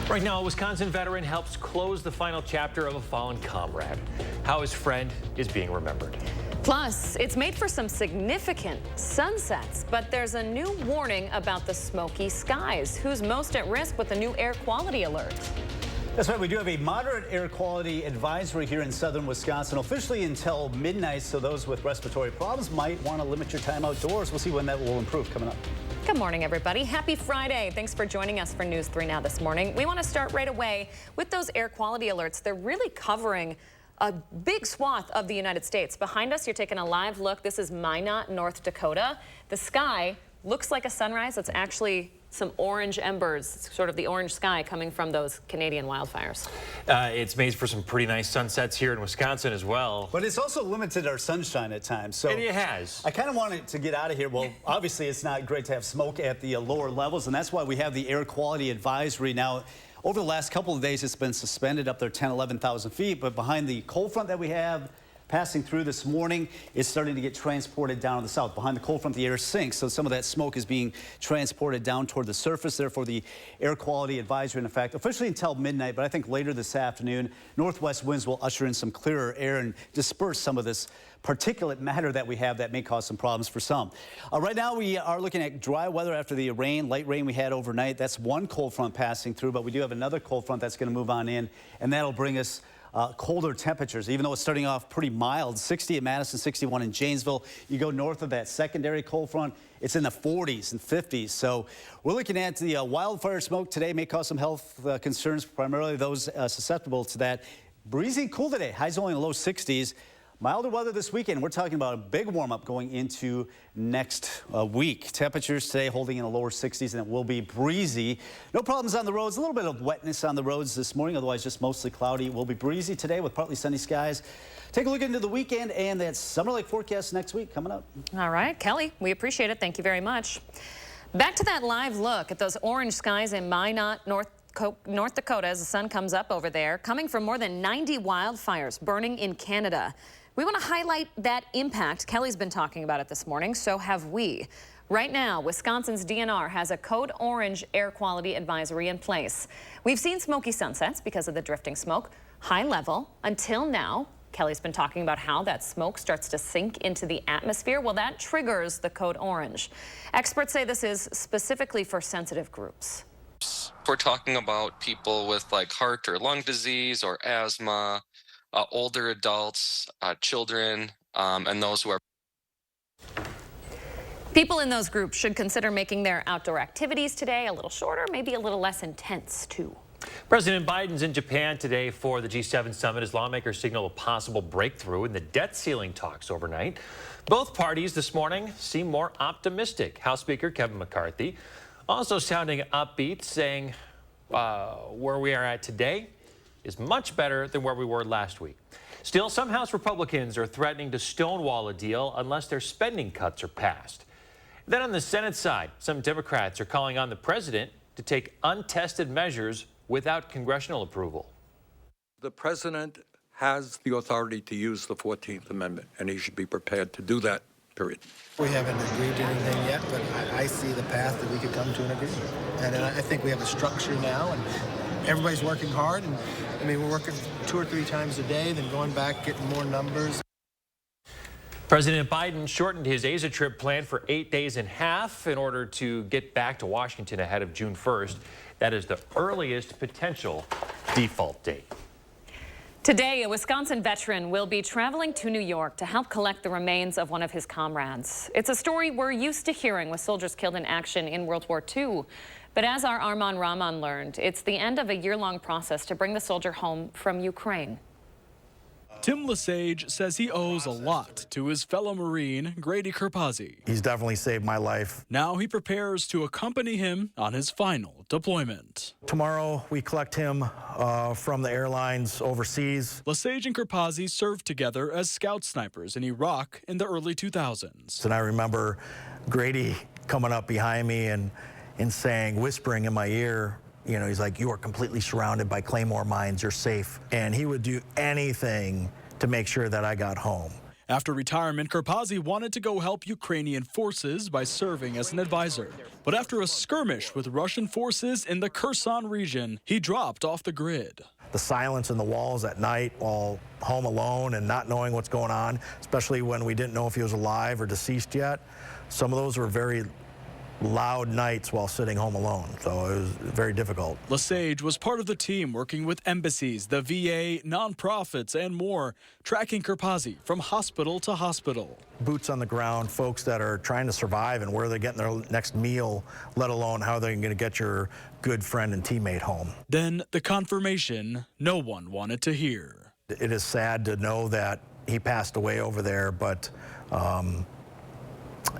Right now, a Wisconsin veteran helps close the final chapter of a fallen comrade. How his friend is being remembered. Plus, it's made for some significant sunsets, but there's a new warning about the smoky skies. Who's most at risk with the new air quality alert? That's right. We do have a moderate air quality advisory here in southern Wisconsin, officially until midnight. So those with respiratory problems might want to limit your time outdoors. We'll see when that will improve coming up. Good morning, everybody. Happy Friday. Thanks for joining us for News 3 Now this morning. We want to start right away with those air quality alerts. They're really covering a big swath of the United States. Behind us, you're taking a live look. This is Minot, North Dakota. The sky looks like a sunrise. It's actually some orange embers. It's sort of the orange sky coming from those Canadian wildfires. It's made for some pretty nice sunsets here in Wisconsin as well. But it's also limited our sunshine at times. So and it has. I kind of wanted to get out of here. Well, obviously, it's not great to have smoke at the lower levels, and that's why we have the air quality advisory now. Over the last couple of days, it's been suspended up there 10, 11,000 feet. But behind the cold front that we have passing through this morning, it's starting to get transported down to the south. Behind the cold front, the air sinks, so some of that smoke is being transported down toward the surface. Therefore, the air quality advisory in effect officially until midnight, but I think later this afternoon, northwest winds will usher in some clearer air and disperse some of this particulate matter that we have that may cause some problems for some. Right now, we are looking at dry weather after the light rain we had overnight. That's one cold front passing through, but we do have another cold front that's going to move on in, and that'll bring us colder temperatures, even though it's starting off pretty mild. 60 at Madison, 61 in Janesville. You go north of that secondary cold front, it's in the 40s and 50s. So we're looking at the wildfire smoke today may cause some health concerns, primarily those susceptible to that. Breezy, cool today. Highs only in the low 60s. Milder weather this weekend. We're talking about a big warm-up going into next week. Temperatures today holding in the lower 60s, and it will be breezy. No problems on the roads. A little bit of wetness on the roads this morning, otherwise just mostly cloudy. It will be breezy today with partly sunny skies. Take a look into the weekend and that summer-like forecast next week coming up. All right, Kelly, we appreciate it. Thank you very much. Back to that live look at those orange skies in Minot, North Dakota as the sun comes up over there, coming from more than 90 wildfires burning in Canada. We want to highlight that impact. Kelly's been talking about it this morning, so have we. Right now, Wisconsin's DNR has a code orange air quality advisory in place. We've seen smoky sunsets because of the drifting smoke, high level until now. Kelly's been talking about how that smoke starts to sink into the atmosphere. Well, that triggers the code orange. Experts say this is specifically for sensitive groups. We're talking about people with like heart or lung disease or asthma, older adults, children, and those who are. People in those groups should consider making their outdoor activities today a little shorter, maybe a little less intense too. President Biden's in Japan today for the G7 summit as lawmakers signal a possible breakthrough in the debt ceiling talks overnight. Both parties this morning seem more optimistic. House Speaker Kevin McCarthy also sounding upbeat, saying where we are at today is much better than where we were last week. Still, some House Republicans are threatening to stonewall a deal unless their spending cuts are passed. Then on the Senate side, some Democrats are calling on the president to take untested measures without congressional approval. The president has the authority to use the 14th Amendment, and he should be prepared to do that, period. We haven't agreed to anything yet, but I see the path that we could come to an agreement. And I think we have a structure now, and everybody's working hard. And I mean, we're working 2 or 3 times a day, then going back, getting more numbers. President Biden shortened his Asia trip plan for 8 days and a half in order to get back to Washington ahead of June 1st. That is the earliest potential default date. Today, a Wisconsin veteran will be traveling to New York to help collect the remains of one of his comrades. It's a story we're used to hearing with soldiers killed in action in World War II. But as our Armand Rahman learned, it's the end of a year-long process to bring the soldier home from Ukraine. Tim Lesage says he owes a lot to his fellow Marine, Grady Kerpazzi. He's definitely saved my life. Now he prepares to accompany him on his final deployment. Tomorrow, we collect him from the airlines overseas. Lesage and Kerpazzi served together as scout snipers in Iraq in the early 2000s. And I remember Grady coming up behind me and saying, whispering in my ear, you know, he's like, you are completely surrounded by Claymore mines, you're safe. And he would do anything to make sure that I got home. After retirement, Karpazhy wanted to go help Ukrainian forces by serving as an advisor. But after a skirmish with Russian forces in the Kherson region, he dropped off the grid. The silence in the walls at night while home alone and not knowing what's going on, especially when we didn't know if he was alive or deceased yet. Some of those were very loud nights while sitting home alone, so it was very difficult. Lesage was part of the team working with embassies, the VA, nonprofits, and more, tracking Karpazhy from hospital to hospital. Boots on the ground, folks that are trying to survive and where they're getting their next meal, let alone how they're going to get your good friend and teammate home. Then the confirmation no one wanted to hear. It is sad to know that he passed away over there, but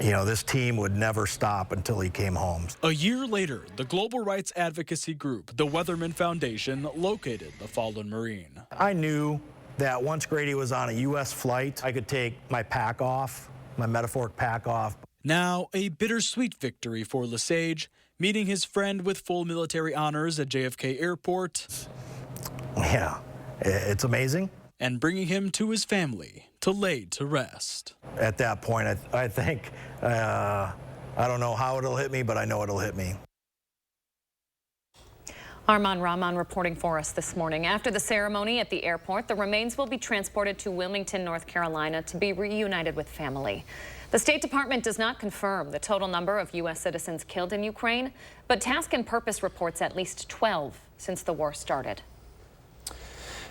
you know, this team would never stop until he came home. A year later, the global rights advocacy group, the Weatherman Foundation, located the fallen Marine. I knew that once Grady was on a U.S. flight, I could take my pack off, my metaphoric pack off. Now, a bittersweet victory for Lesage, meeting his friend with full military honors at JFK Airport. Yeah, it's amazing. And bringing him to his family to lay to rest. At that point, I think, I don't know how it'll hit me, but I know it'll hit me. Arman Rahman reporting for us this morning. After the ceremony at the airport, the remains will be transported to Wilmington, North Carolina to be reunited with family. The State Department does not confirm the total number of U.S. citizens killed in Ukraine, but Task and Purpose reports at least 12 since the war started.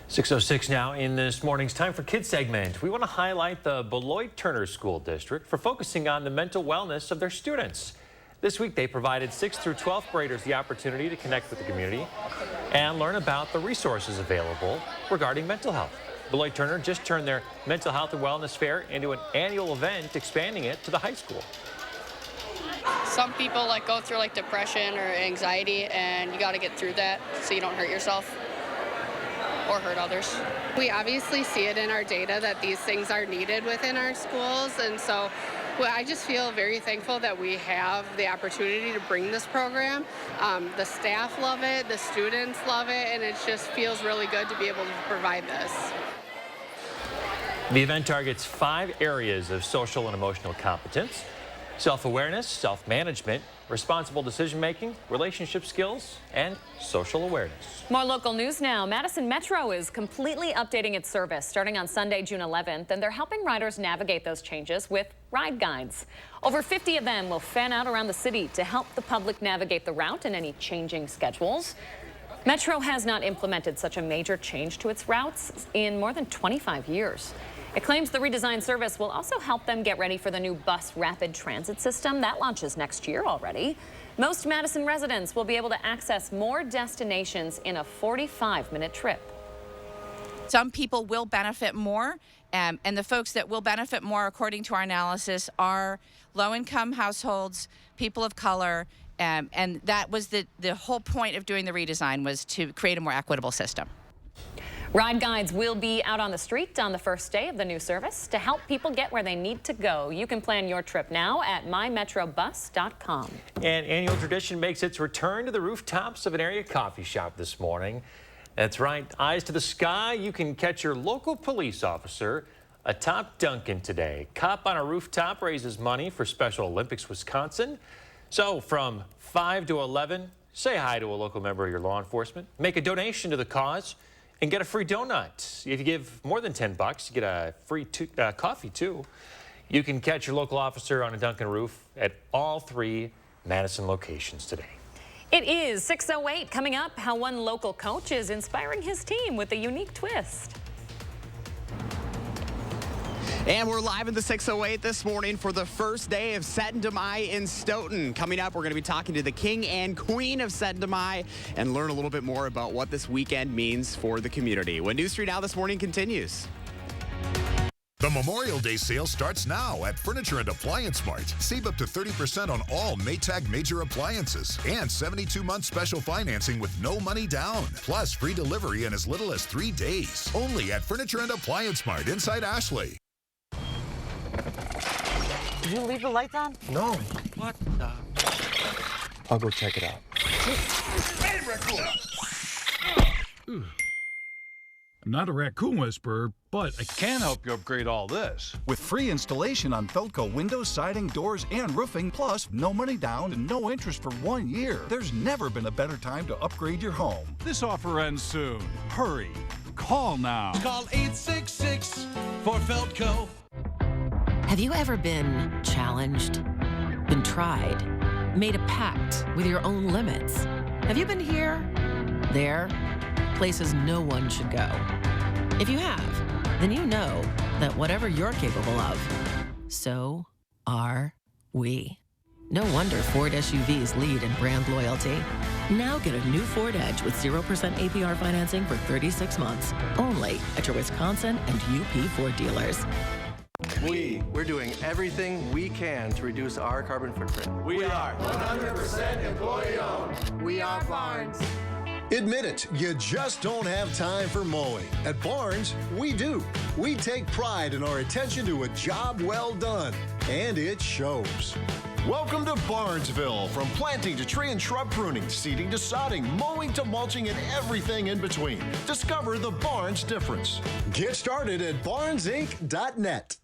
6:06 now in this morning's Time for Kids segment. We want to highlight the Beloit Turner School District for focusing on the mental wellness of their students. This week, they provided 6th through 12th graders the opportunity to connect with the community and learn about the resources available regarding mental health. Beloit Turner just turned their Mental Health and Wellness Fair into an annual event, expanding it to the high school. Some people go through depression or anxiety, and you got to get through that so you don't hurt yourself or hurt others. We obviously see it in our data that these things are needed within our schools, and so I just feel very thankful that we have the opportunity to bring this program. The staff love it, the students love it, and it just feels really good to be able to provide this. The event targets 5 areas of social and emotional competence: self-awareness, self-management, responsible decision-making, relationship skills, and social awareness. More local news now. Madison Metro is completely updating its service starting on Sunday, June 11th, and they're helping riders navigate those changes with ride guides. Over 50 of them will fan out around the city to help the public navigate the route and any changing schedules. Metro has not implemented such a major change to its routes in more than 25 years. It claims the redesigned service will also help them get ready for the new bus rapid transit system that launches next year already. Most Madison residents will be able to access more destinations in a 45-minute trip. Some people will benefit more, and the folks that will benefit more, according to our analysis, are low-income households, people of color, and that was the whole point of doing the redesign, was to create a more equitable system. Ride guides will be out on the street on the first day of the new service to help people get where they need to go. You can plan your trip now at mymetrobus.com. An annual tradition makes its return to the rooftops of an area coffee shop this morning. That's right, eyes to the sky. You can catch your local police officer atop Duncan today. Cop on a rooftop raises money for Special Olympics Wisconsin. So from 5 to 11, say hi to a local member of your law enforcement. Make a donation to the cause and get a free donut. If you give more than $10, you get a free coffee, too. You can catch your local officer on a Duncan roof at all 3 Madison locations today. It is 6:08. Coming up, how one local coach is inspiring his team with a unique twist. And we're live in the 608 this morning for the first day of Set to My in Stoughton. Coming up, we're going to be talking to the king and queen of Set to My and learn a little bit more about what this weekend means for the community. When News 3 Now This Morning continues. The Memorial Day sale starts now at Furniture and Appliance Mart. Save up to 30% on all Maytag major appliances and 72-month special financing with no money down. Plus free delivery in as little as 3 days. Only at Furniture and Appliance Mart inside Ashley. Did you leave the lights on? No. What the? I'll go check it out. I'm not a raccoon whisperer, but I can help you upgrade all this. With free installation on Felco windows, siding, doors, and roofing, plus no money down and no interest for 1 year. There's never been a better time to upgrade your home. This offer ends soon. Hurry. Call now. Call 866 for Felco. Have you ever been challenged, been tried, made a pact with your own limits? Have you been here, there, places no one should go? If you have, then you know that whatever you're capable of, so are we. No wonder Ford SUVs lead in brand loyalty. Now get a new Ford Edge with 0% APR financing for 36 months, only at your Wisconsin and UP Ford dealers. We're doing everything we can to reduce our carbon footprint. We are 100% employee-owned. We are Barnes. Admit it, you just don't have time for mowing. At Barnes, we do. We take pride in our attention to a job well done, and it shows. Welcome to Barnesville. From planting to tree and shrub pruning, seeding to sodding, mowing to mulching, and everything in between. Discover the Barnes difference. Get started at barnesinc.net.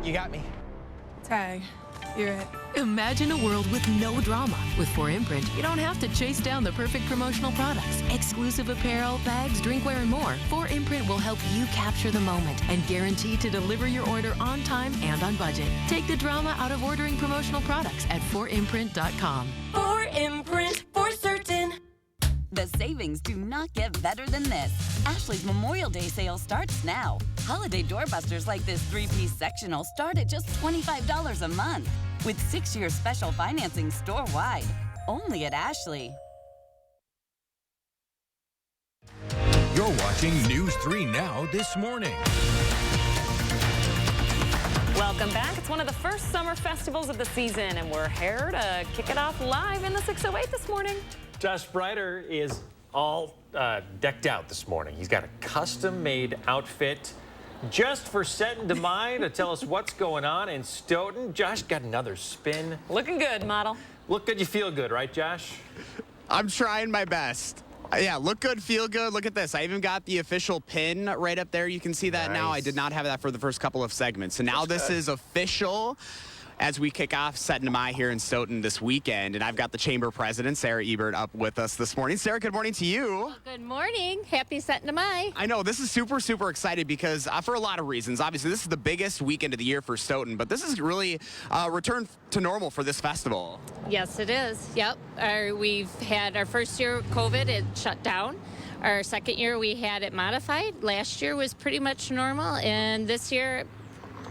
You got me. Tag, you're it. Imagine a world with no drama. With 4imprint, you don't have to chase down the perfect promotional products. Exclusive apparel, bags, drinkware, and more. 4imprint will help you capture the moment and guarantee to deliver your order on time and on budget. Take the drama out of ordering promotional products at 4imprint.com. 4imprint, for certain. The savings do not get better than this. Ashley's Memorial Day sale starts now. Holiday doorbusters like this 3-piece sectional start at just $25 a month. With 6-year special financing store-wide. Only at Ashley. You're watching News 3 Now this morning. Welcome back. It's one of the first summer festivals of the season, and we're here to kick it off live in the 608 this morning. Josh Breiter is all decked out this morning. He's got a custom-made outfit just for Setting to Mai to tell us what's going on in Stoughton. Josh got another spin. Looking good, model. Look good, you feel good, right, Josh? I'm trying my best. Yeah, look good, feel good. Look at this. I even got the official pin right up there. You can see that now. I did not have that for the first couple of segments. So now this is official as we kick off Setting to Mai here in Stoughton this weekend. And I've got the chamber president, Sarah Ebert, up with us this morning. Sarah, good morning to you. Good morning. Happy Setting to Mai. I know, this is super, super excited because for a lot of reasons. Obviously, this is the biggest weekend of the year for Stoughton, but this is really a return to normal for this festival. Yes, it is. Yep. We've had our first year of COVID, it shut down. Our second year, we had it modified. Last year was pretty much normal, and this year,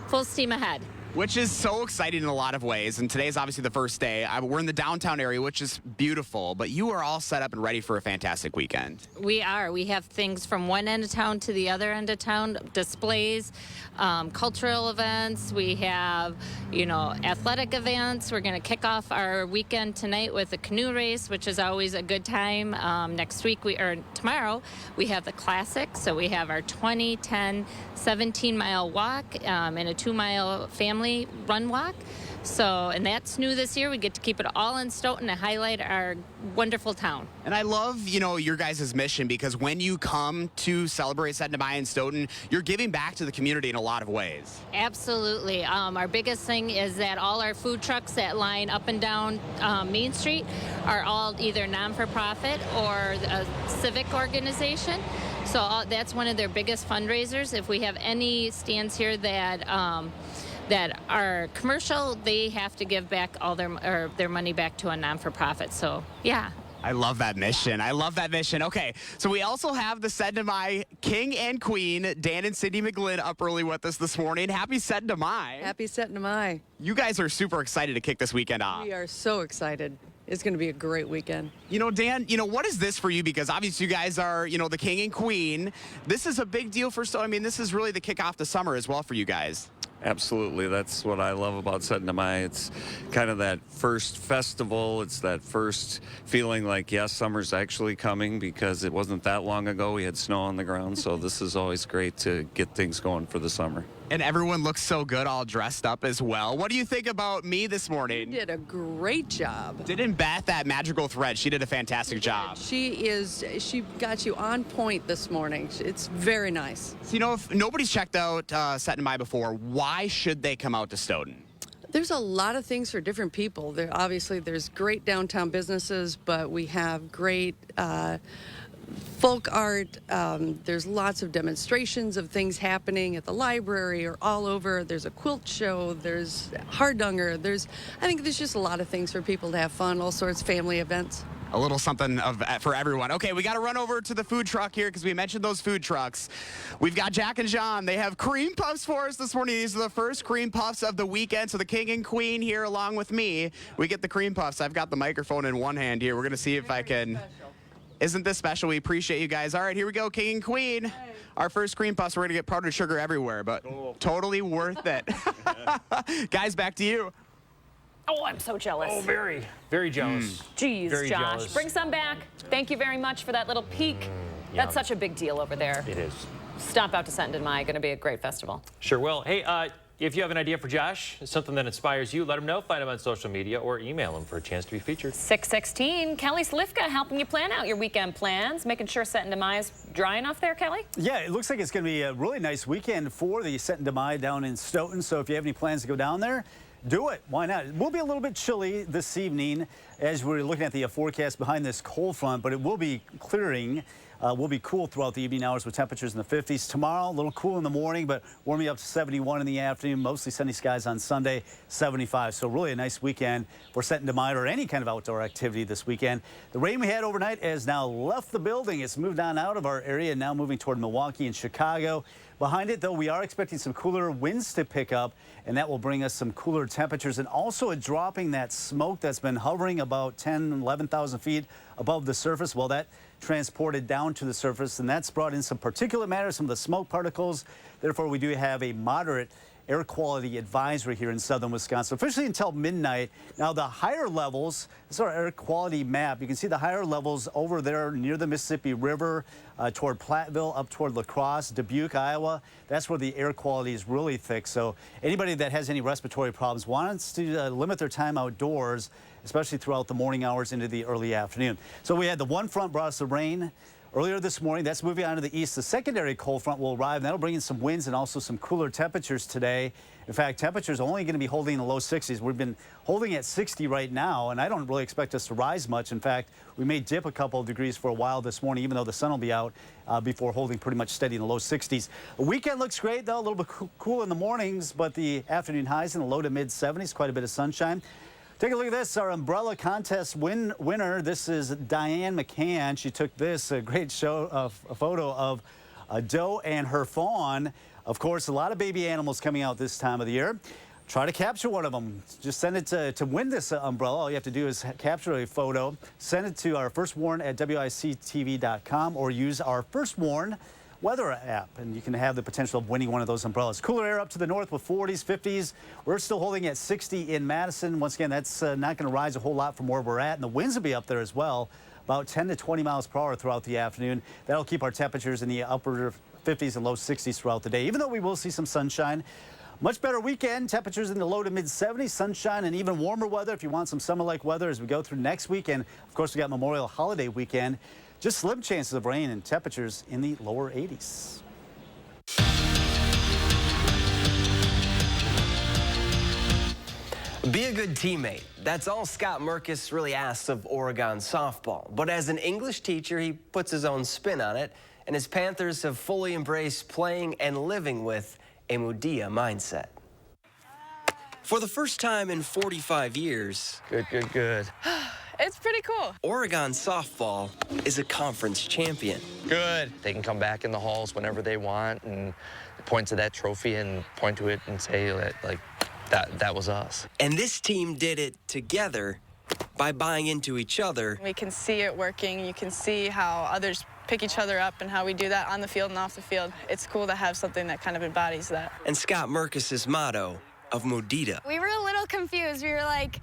full steam ahead. Which is so exciting in a lot of ways. And today is obviously the first day. We're in the downtown area, which is beautiful. But you are all set up and ready for a fantastic weekend. We are. We have things from one end of town to the other end of town, displays, cultural events. We have, athletic events. We're going to kick off our weekend tonight with a canoe race, which is always a good time. Next week, tomorrow, we have the classic. So we have our 20, 10, 17-mile walk and a 2-mile family run walk. So, and that's new this year. We get to keep it all in Stoughton to highlight our wonderful town. And I love, your guys' mission, because when you come to celebrate Setting to Mai in Stoughton, you're giving back to the community in a lot of ways. Absolutely. Our biggest thing is that all our food trucks that line up and down Main Street are all either non-for-profit or a civic organization. So that's one of their biggest fundraisers. If we have any stands here that are commercial, they have to give back all their money back to a non-for-profit. So, yeah. I love that mission. I love that mission. Okay, so we also have the Set-to-My King and Queen, Dan and Cindy McGlynn, up early with us this morning. Happy Set-to-My. Happy Set-to-My. You guys are super excited to kick this weekend off. We are so excited. It's going to be a great weekend. You know, Dan, what is this for you? Because obviously you guys are, the King and Queen. This is a big deal for this is really the kickoff to summer as well for you guys. Absolutely. That's what I love about Set-to-My. It's kind of that first festival. It's that first feeling like, yes, summer's actually coming, because it wasn't that long ago we had snow on the ground. So this is always great to get things going for the summer. And everyone looks so good, all dressed up as well. What do you think about me this morning? You did a great job. Didn't Beth, that magical thread, she did a fantastic job. She got you on point this morning. It's very nice. So, if nobody's checked out Set-to-My before, why should they come out to Stoughton? There's a lot of things for different people. Obviously, there's great downtown businesses, but we have great folk art. There's lots of demonstrations of things happening at the library or all over. There's a quilt show. There's Hardanger. I think there's just a lot of things for people to have fun, all sorts of family events. A little something for everyone. Okay, we got to run over to the food truck here because we mentioned those food trucks. We've got Jack and John. They have cream puffs for us this morning. These are the first cream puffs of the weekend. So the King and Queen here along with me. We get the cream puffs. I've got the microphone in one hand here. We're going to see if I can... Isn't this special? We appreciate you guys. All right, here we go, King and Queen. Hey. Our first cream puffs. We're going to get powdered sugar everywhere, but totally worth it. Guys, back to you. Oh, I'm so jealous. Oh, very, very jealous. Jeez, very Josh. Jealous. Bring some back. Thank you very much for that little peek. That's such a big deal over there. It is. Stop out to Set-to-My. Going to be a great festival. Sure will. Hey, if you have an idea for Josh, something that inspires you, let him know. Find him on social media or email him for a chance to be featured. 6:16. Kelly Slifka helping you plan out your weekend plans, making sure Set-to-My is dry enough there, Kelly? Yeah, it looks like it's going to be a really nice weekend for the Set-to-My down in Stoughton. So if you have any plans to go down there, do it. Why not? It will be a little bit chilly this evening as we're looking at the forecast behind this cold front, but it will be clearing. Will be cool throughout the evening hours with temperatures in the 50s. Tomorrow, a little cool in the morning, but warming up to 71 in the afternoon. Mostly sunny skies on Sunday, 75. So really a nice weekend for Set-to-My or any kind of outdoor activity this weekend. The rain we had overnight has now left the building. It's moved on out of our area and now moving toward Milwaukee and Chicago. Behind it, though, we are expecting some cooler winds to pick up, and that will bring us some cooler temperatures and also a dropping that smoke that's been hovering about 10, 11,000 feet above the surface. Well, that transported down to the surface, and that's brought in some particulate matter, some of the smoke particles. Therefore, we do have a moderate air quality advisory here in southern Wisconsin, officially until midnight. Now, the higher levels, this is our air quality map. You can see the higher levels over there near the Mississippi River, toward Platteville, up toward La Crosse, Dubuque, Iowa. That's where the air quality is really thick. So anybody that has any respiratory problems wants to limit their time outdoors, especially throughout the morning hours into the early afternoon. So we had the one front brought us the rain earlier this morning. That's moving on to the east. The secondary cold front will arrive, and that'll bring in some winds and also some cooler temperatures today. In fact, temperatures are only going to be holding in the low 60s. We've been holding at 60 right now, and I don't really expect us to rise much. In fact, we may dip a couple of degrees for a while this morning, even though the sun will be out before holding pretty much steady in the low 60s. The weekend looks great, though, a little bit cool in the mornings, but the afternoon highs in the low to mid 70s, quite a bit of sunshine. Take a look at this, our umbrella contest winner. This is Diane McCann. She took this, a great a photo of a doe and her fawn. Of course, a lot of baby animals coming out this time of the year. Try to capture one of them. Just send it to win this umbrella. All you have to do is capture a photo, send it to our First Warn at WISC-TV.com or use our First Warn weather app, and you can have the potential of winning one of those umbrellas. Cooler air up to the north with 40s, 50s. We're still holding at 60 in Madison. Once again, that's not going to rise a whole lot from where we're at, and the winds will be up there as well, about 10 to 20 miles per hour throughout the afternoon. That'll keep our temperatures in the upper 50s and low 60s throughout the day, even though we will see some sunshine. Much better weekend. Temperatures in the low to mid 70s, sunshine, and even warmer weather if you want some summer-like weather as we go through next week. And of course, we got Memorial Holiday weekend. Just slim chances of rain and temperatures in the lower 80s. Be a good teammate. That's all Scott Merkus really asks of Oregon softball. But as an English teacher, he puts his own spin on it, and his Panthers have fully embraced playing and living with a Mudia mindset. For the first time in 45 years, Good. It's pretty cool. Oregon softball is a conference champion. Good. They can come back in the halls whenever they want and point to that trophy and point to it and say that was us. And this team did it together by buying into each other. We can see it working. You can see how others pick each other up and how we do that on the field and off the field. It's cool to have something that kind of embodies that. And Scott Merkis's motto of Mudita. We were a little confused. We were like,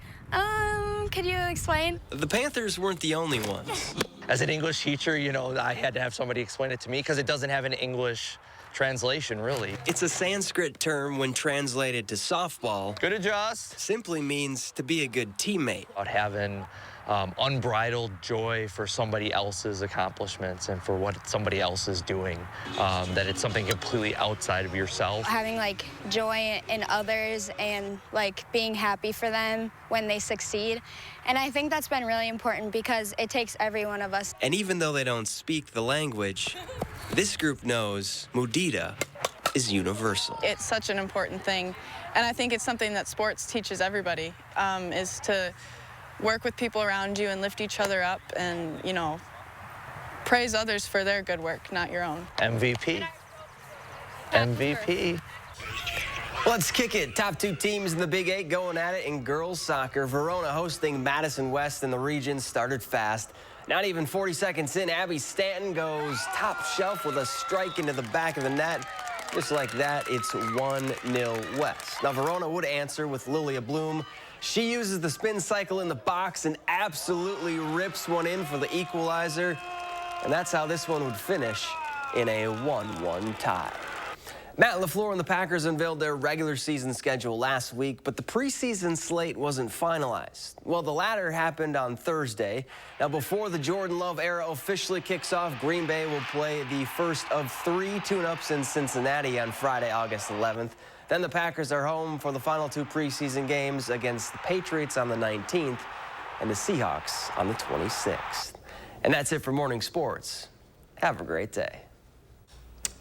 could you explain? The Panthers weren't the only ones. As an English teacher, you know, I had to have somebody explain it to me because it doesn't have an English translation, really. It's a Sanskrit term when translated to softball. Good adjust. Simply means to be a good teammate. About having unbridled joy for somebody else's accomplishments and for what somebody else is doing, that it's something completely outside of yourself. Having like joy in others and like being happy for them when they succeed. And I think that's been really important because it takes every one of us. And even though they don't speak the language, this group knows Mudita is universal. It's such an important thing. And I think it's something that sports teaches everybody, is to work with people around you and lift each other up and, you know, praise others for their good work, not your own. MVP. MVP. Let's kick it. Top two teams in the Big Eight going at it in girls soccer. Verona hosting Madison West in the region started fast. Not even 40 seconds in, Abby Stanton goes top shelf with a strike into the back of the net. Just like that, it's 1-0 West. Now, Verona would answer with Lilia Bloom. She uses the spin cycle in the box and absolutely rips one in for the equalizer. And that's how this one would finish in a 1-1 tie. Matt LaFleur and the Packers unveiled their regular season schedule last week, but the preseason slate wasn't finalized. Well, the latter happened on Thursday. Now, before the Jordan Love era officially kicks off, Green Bay will play the first of 3 tune-ups in Cincinnati on Friday, August 11th. Then the Packers are home for the final 2 preseason games against the Patriots on the 19th and the Seahawks on the 26th. And that's it for Morning Sports. Have a great day.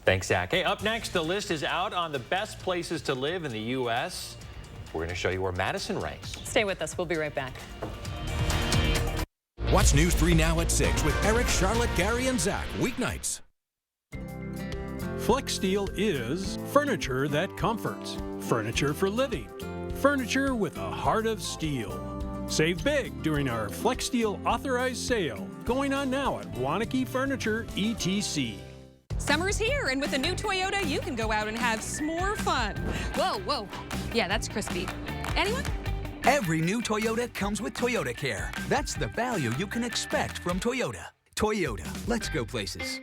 Thanks, Zach. Hey, up next, the list is out on the best places to live in the U.S. We're going to show you where Madison ranks. Stay with us. We'll be right back. Watch News 3 Now at 6 with Eric, Charlotte, Gary, and Zach weeknights. FlexSteel is furniture that comforts, furniture for living, furniture with a heart of steel. Save big during our FlexSteel authorized sale going on now at Waunakee Furniture ETC. Summer's here, and with a new Toyota, you can go out and have s'more fun. Whoa, whoa. Yeah, that's crispy. Anyone? Every new Toyota comes with Toyota Care. That's the value you can expect from Toyota. Toyota, let's go places.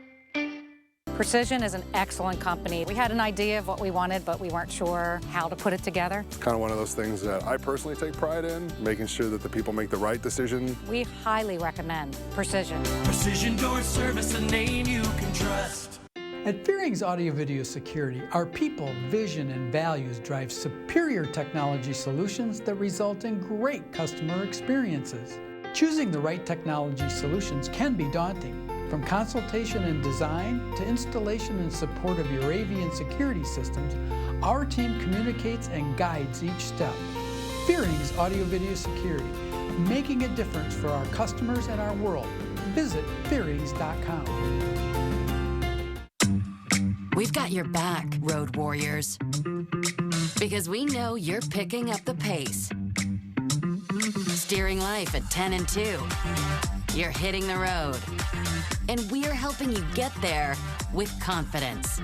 Precision is an excellent company. We had an idea of what we wanted, but we weren't sure how to put it together. It's kind of one of those things that I personally take pride in, making sure that the people make the right decision. We highly recommend Precision. Precision Door Service, a name you can trust. At Fearing's Audio Video Security, our people, vision, and values drive superior technology solutions that result in great customer experiences. Choosing the right technology solutions can be daunting. From consultation and design to installation and support of your AV and security systems, our team communicates and guides each step. Fearing's Audio Video Security, making a difference for our customers and our world. Visit fearings.com. We've got your back, road warriors, because we know you're picking up the pace. Steering life at 10 and 2. You're hitting the road. And we're helping you get there with confidence.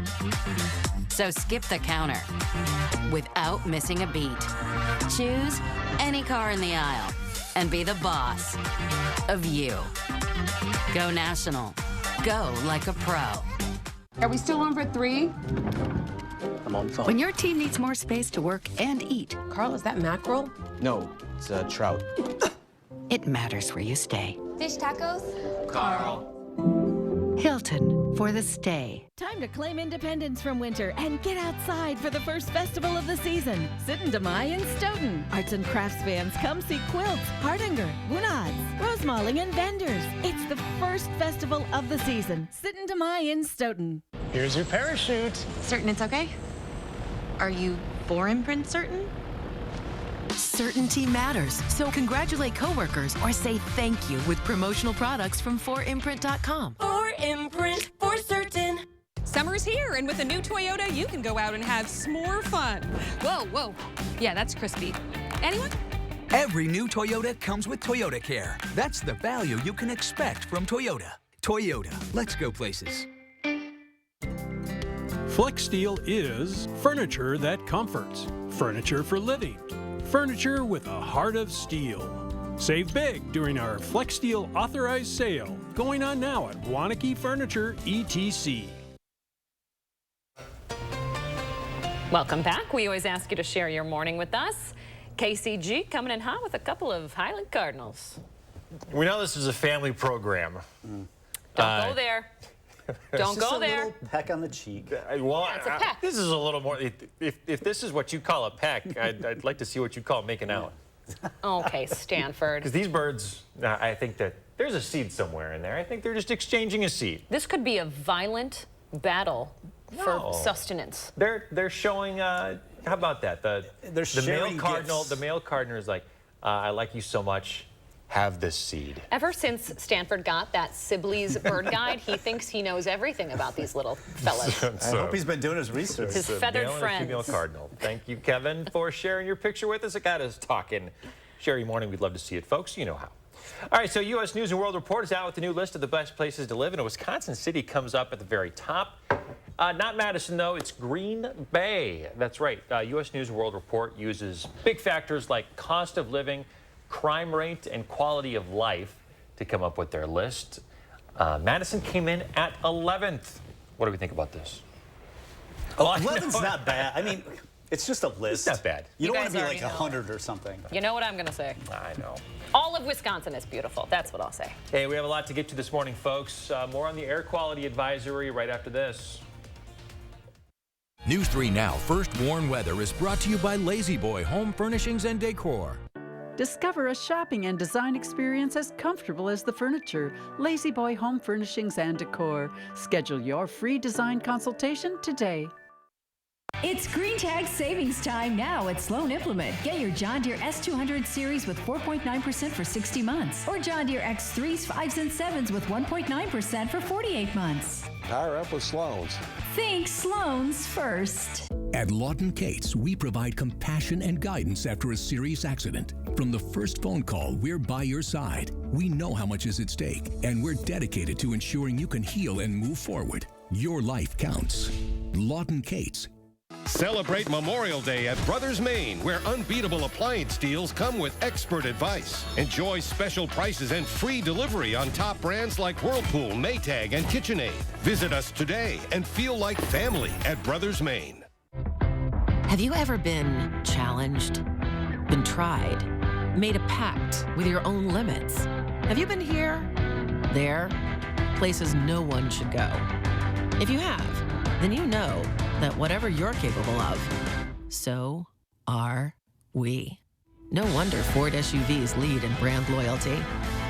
So skip the counter without missing a beat. Choose any car in the aisle and be the boss of you. Go national. Go like a pro. Are we still on for 3? I'm on the phone. When your team needs more space to work and eat. Carl, is that mackerel? No, it's trout. It matters where you stay. Fish tacos? Carl. Hilton for the stay. Time to claim independence from winter and get outside for the first festival of the season. Sitten Demai in Stoughton. Arts and crafts fans, come see quilts, hardanger, bunad's, rosemalling, and vendors. It's the first festival of the season. Sitten Demai in Stoughton. Here's your parachute. Certain it's okay? Are you for imprint certain? Certainty matters, so congratulate coworkers or say thank you with promotional products from 4imprint.com. 4imprint, for certain. Summer's here, and with a new Toyota, you can go out and have s'more fun. Whoa, whoa. Yeah, that's crispy. Anyone? Every new Toyota comes with Toyota Care. That's the value you can expect from Toyota. Toyota, let's go places. FlexSteel is furniture that comforts, furniture for living, furniture with a heart of steel. Save big during our FlexSteel authorized sale, going on now at Waunakee Furniture, etc. Welcome back. We always ask you to share your morning with us. KCG coming in hot with a couple of Highland Cardinals. We know this is a family program. Don't go there. Don't go there. Little peck on the cheek. Well, That's a peck. This is a little more. If this is what you call a peck, I'd like to see what you call making out. Okay, Stanford. Because these birds, I think that there's a seed somewhere in there. I think they're just exchanging a seed. This could be a violent battle for sustenance. They're showing. How about that? The male cardinal. Gifts. The male cardinal is like, I like you so much. Have this seed. Ever since Stanford got that Sibley's bird guide, he thinks he knows everything about these little fellas. I hope he's been doing his research. His feathered male friends. And female cardinal. Thank you, Kevin, for sharing your picture with us. It got us talking. Share your morning. We'd love to see it, folks. You know how. All right, so U.S. News & World Report is out with the new list of the best places to live, and Wisconsin City comes up at the very top. Not Madison, though. It's Green Bay. That's right. U.S. News & World Report uses big factors like cost of living, crime rate, and quality of life to come up with their list. Madison came in at 11th. What do we think about this? 11's not bad. I mean, it's just a list. It's not bad. You don't want guys to be already like know. 100 or something. You know what I'm going to say. I know. All of Wisconsin is beautiful. That's what I'll say. Hey, we have a lot to get to this morning, folks. More on the air quality advisory right after this. News 3 Now First Warn Weather is brought to you by Lazy Boy Home Furnishings and Decor. Discover a shopping and design experience as comfortable as the furniture. Lazy Boy Home Furnishings and Decor. Schedule your free design consultation today. It's Green Tag savings time now at Sloan Implement. Get your John Deere S200 series with 4.9% for 60 months. Or John Deere X3s, 5s, and 7s with 1.9% for 48 months. Power up with Sloan's. Think Sloan's first. At Lawton Cates, we provide compassion and guidance after a serious accident. From the first phone call, we're by your side. We know how much is at stake, and we're dedicated to ensuring you can heal and move forward. Your life counts. Lawton Cates. Celebrate Memorial Day at Brothers Maine, where unbeatable appliance deals come with expert advice. Enjoy special prices and free delivery on top brands like Whirlpool, Maytag, and KitchenAid. Visit us today and feel like family at Brothers Maine. Have you ever been challenged, been tried, made a pact with your own limits? Have you been here, there, places no one should go? If you have, then you know that whatever you're capable of, so are we. No wonder Ford SUVs lead in brand loyalty.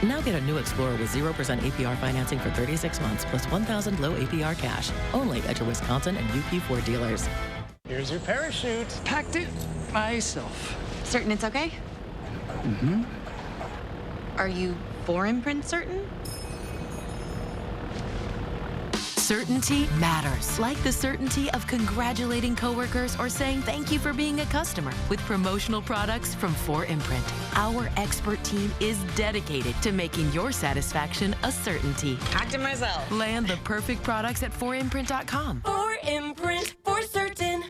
Now get a new Explorer with 0% APR financing for 36 months plus $1,000 low APR cash. Only at your Wisconsin and UP Ford dealers. Here's your parachute. Packed it myself. Certain it's okay? Mm-hmm. Are you 4imprint certain? Certainty matters, like the certainty of congratulating coworkers or saying thank you for being a customer with promotional products from 4imprint. Our expert team is dedicated to making your satisfaction a certainty. Packed it myself. Land the perfect products at 4imprint.com. 4imprint, for certain.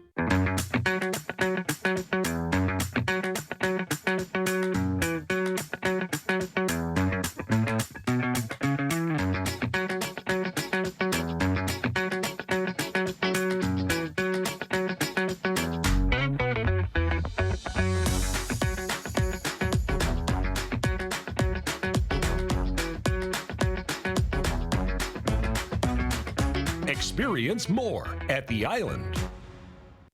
Experience more at the Island.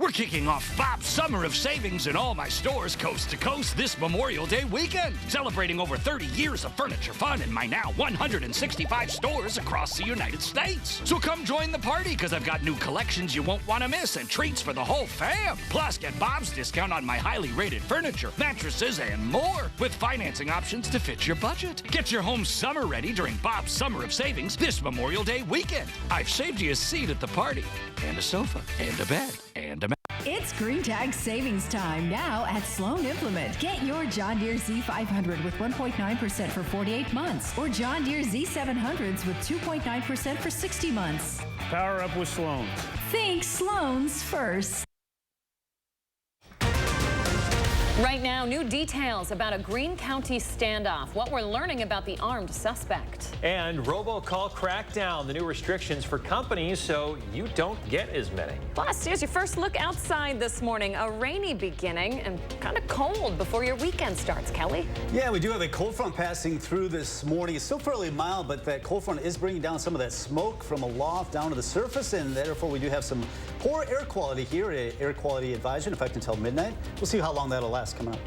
We're kicking off Bob's Summer of Savings in all my stores coast to coast this Memorial Day weekend. Celebrating over 30 years of furniture fun in my now 165 stores across the United States. So come join the party, because I've got new collections you won't want to miss and treats for the whole fam. Plus, get Bob's discount on my highly rated furniture, mattresses, and more, with financing options to fit your budget. Get your home summer ready during Bob's Summer of Savings this Memorial Day weekend. I've saved you a seat at the party, and a sofa, and a bed, and a It's Green Tag savings time now at Sloan Implement. Get your John Deere Z500 with 1.9% for 48 months, or John Deere Z700s with 2.9% for 60 months. Power up with Sloan's. Think Sloan's first. Right now, new details about a Greene County standoff, what we're learning about the armed suspect. And robocall crackdown, the new restrictions for companies so you don't get as many. Plus, here's your first look outside this morning. A rainy beginning and kind of cold before your weekend starts, Kelly. Yeah, we do have a cold front passing through this morning. It's still fairly mild, but that cold front is bringing down some of that smoke from aloft down to the surface, and therefore we do have some poor air quality here. Air quality advisory in effect until midnight. We'll see how long that'll last coming up.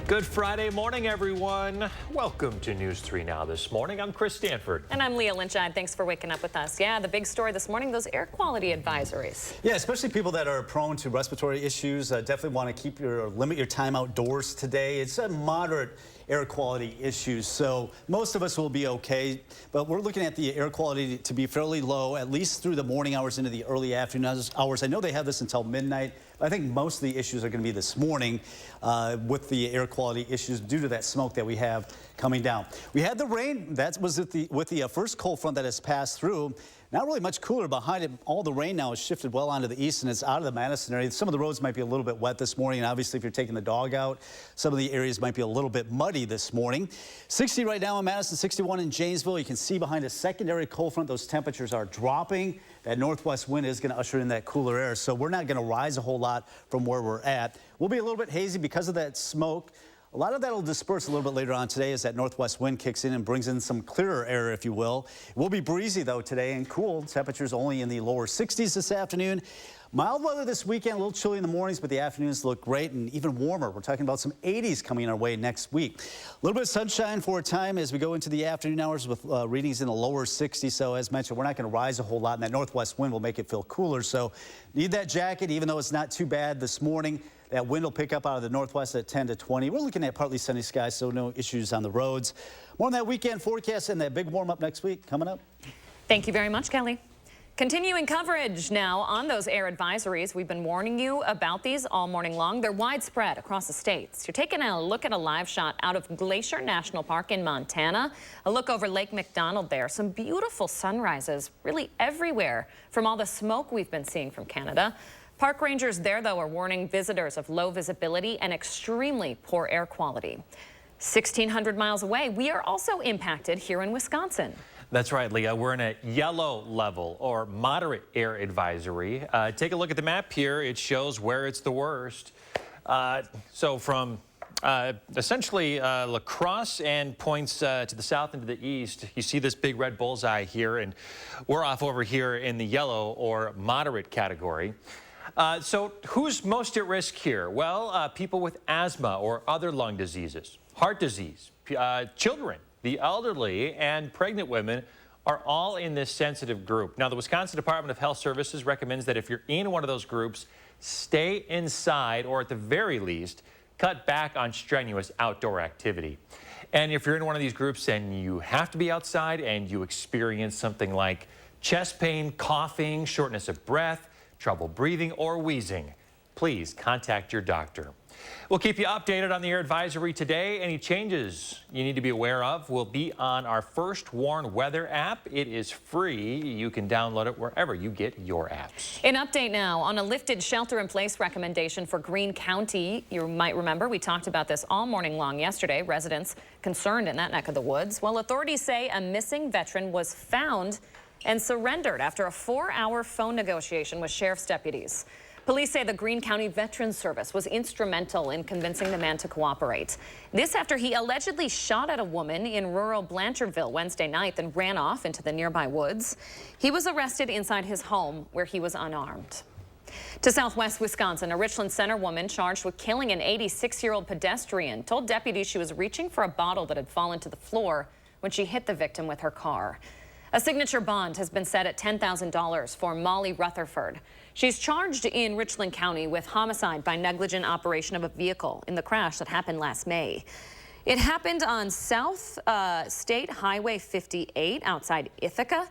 Good Friday morning, everyone. Welcome to News 3 Now this morning. I'm Chris Stanford. And I'm Leah Lynchide. Thanks for waking up with us. Yeah, the big story this morning, those air quality advisories. Yeah, especially people that are prone to respiratory issues. Definitely want to limit your time outdoors today. It's a moderate air quality issues, so most of us will be okay, but we're looking at the air quality to be fairly low, at least through the morning hours into the early afternoon hours. I know they have this until midnight. I think most of the issues are going to be this morning with the air quality issues due to that smoke that we have coming down. We had the rain. That was with the first cold front that has passed through. Not really much cooler behind it. All the rain now has shifted well onto the east, and it's out of the Madison area. Some of the roads might be a little bit wet this morning, and obviously if you're taking the dog out, some of the areas might be a little bit muddy this morning. 60 right now in Madison, 61 in Janesville. You can see behind a secondary cold front, those temperatures are dropping. That northwest wind is going to usher in that cooler air, so we're not going to rise a whole lot from where we're at. We'll be a little bit hazy because of that smoke. A lot of that will disperse a little bit later on today as that northwest wind kicks in and brings in some clearer air, if you will. It will be breezy, though, today and cool. Temperatures only in the lower 60s this afternoon. Mild weather this weekend, a little chilly in the mornings, but the afternoons look great and even warmer. We're talking about some 80s coming our way next week. A little bit of sunshine for a time as we go into the afternoon hours with readings in the lower 60s. So as mentioned, we're not going to rise a whole lot, and that northwest wind will make it feel cooler. So need that jacket, even though it's not too bad this morning. That wind will pick up out of the northwest at 10 to 20. We're looking at partly sunny skies, so no issues on the roads. More on that weekend forecast and that big warm-up next week coming up. Thank you very much, Kelly. Continuing coverage now on those air advisories. We've been warning you about these all morning long. They're widespread across the states. You're taking a look at a live shot out of Glacier National Park in Montana. A look over Lake McDonald there. Some beautiful sunrises really everywhere from all the smoke we've been seeing from Canada. Park rangers there, though, are warning visitors of low visibility and extremely poor air quality. 1,600 miles away, we are also impacted here in Wisconsin. That's right, Leah. We're in a yellow level or moderate air advisory. Take a look at the map here. It shows where it's the worst. So from essentially La Crosse and points to the south and to the east, you see this big red bullseye here, and we're off over here in the yellow or moderate category. So who's most at risk here? Well, people with asthma or other lung diseases, heart disease, children, the elderly, and pregnant women are all in this sensitive group. Now, the Wisconsin Department of Health Services recommends that if you're in one of those groups, stay inside, or at the very least, cut back on strenuous outdoor activity. And if you're in one of these groups and you have to be outside and you experience something like chest pain, coughing, shortness of breath, trouble breathing, or wheezing, please contact your doctor. We'll keep you updated on the air advisory today. Any changes you need to be aware of will be on our First Warn Weather app. It is free. You can download it wherever you get your apps. An update now on a lifted shelter-in-place recommendation for Greene County. You might remember we talked about this all morning long yesterday. Residents concerned in that neck of the woods. Well, authorities say a missing veteran was found and surrendered after a 4-hour phone negotiation with sheriff's deputies. Police say the Greene County Veterans Service was instrumental in convincing the man to cooperate. This after he allegedly shot at a woman in rural Blanchardville Wednesday night, then ran off into the nearby woods. He was arrested inside his home where he was unarmed. To southwest Wisconsin, a Richland Center woman charged with killing an 86-year-old pedestrian told deputies she was reaching for a bottle that had fallen to the floor when she hit the victim with her car. A signature bond has been set at $10,000 for Molly Rutherford. She's charged in Richland County with homicide by negligent operation of a vehicle in the crash that happened last May. It happened on South State Highway 58 outside Ithaca.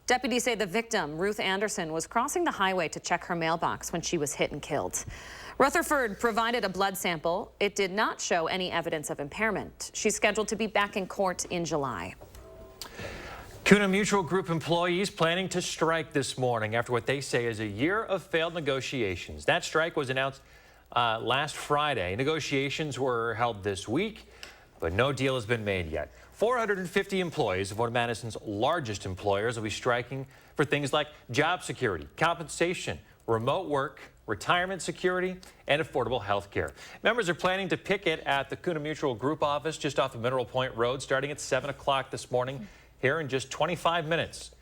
Deputies say the victim, Ruth Anderson, was crossing the highway to check her mailbox when she was hit and killed. Rutherford provided a blood sample. It did not show any evidence of impairment. She's scheduled to be back in court in July. Kuna Mutual Group employees planning to strike this morning after what they say is a year of failed negotiations. That strike was announced last Friday. Negotiations were held this week, but no deal has been made yet. 450 employees of one of Madison's largest employers will be striking for things like job security, compensation, remote work, retirement security, and affordable health care. Members are planning to picket at the Kuna Mutual Group office just off of Mineral Point Road starting at 7 o'clock this morning, here in just 25 minutes.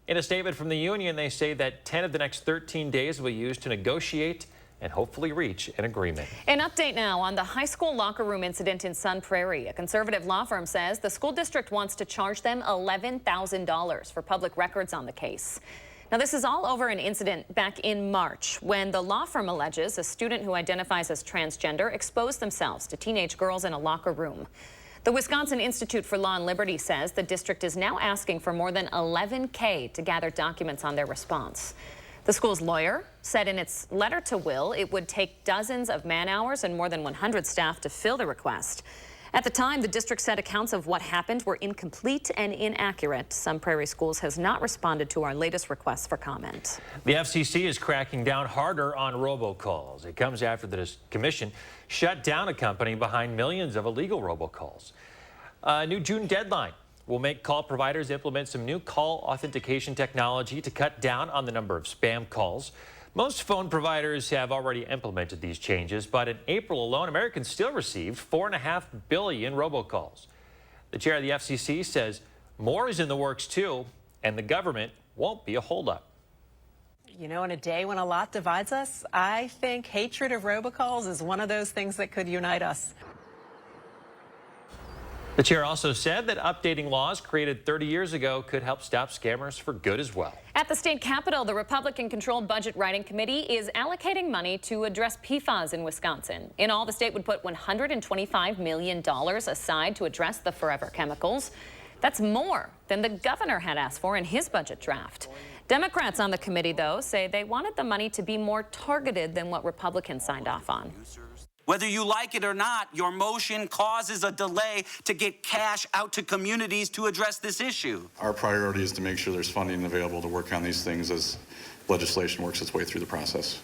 In a statement from the union, they say that 10 of the next 13 days will be used to negotiate and hopefully reach an agreement. An update now on the high school locker room incident in Sun Prairie. A conservative law firm says the school district wants to charge them $11,000 for public records on the case. Now, this is all over an incident back in March when the law firm alleges a student who identifies as transgender exposed themselves to teenage girls in a locker room. The Wisconsin Institute for Law and Liberty says the district is now asking for more than $11,000 to gather documents on their response. The school's lawyer said in its letter to Will it would take dozens of man-hours and more than 100 staff to fill the request. At the time, the district said accounts of what happened were incomplete and inaccurate. Sun Prairie Schools has not responded to our latest request for comment. The FCC is cracking down harder on robocalls. It comes after the commission shut down a company behind millions of illegal robocalls. A new June deadline will make call providers implement some new call authentication technology to cut down on the number of spam calls. Most phone providers have already implemented these changes, but in April alone, Americans still received 4.5 billion robocalls. The chair of the FCC says more is in the works too, and the government won't be a holdup. You know, in a day when a lot divides us, I think hatred of robocalls is one of those things that could unite us. The chair also said that updating laws created 30 years ago could help stop scammers for good as well. At the state capitol, the Republican-controlled Budget Writing Committee is allocating money to address PFAS in Wisconsin. In all, the state would put $125 million aside to address the forever chemicals. That's more than the governor had asked for in his budget draft. Democrats on the committee, though, say they wanted the money to be more targeted than what Republicans signed off on. Whether you like it or not, your motion causes a delay to get cash out to communities to address this issue. Our priority is to make sure there's funding available to work on these things as legislation works its way through the process.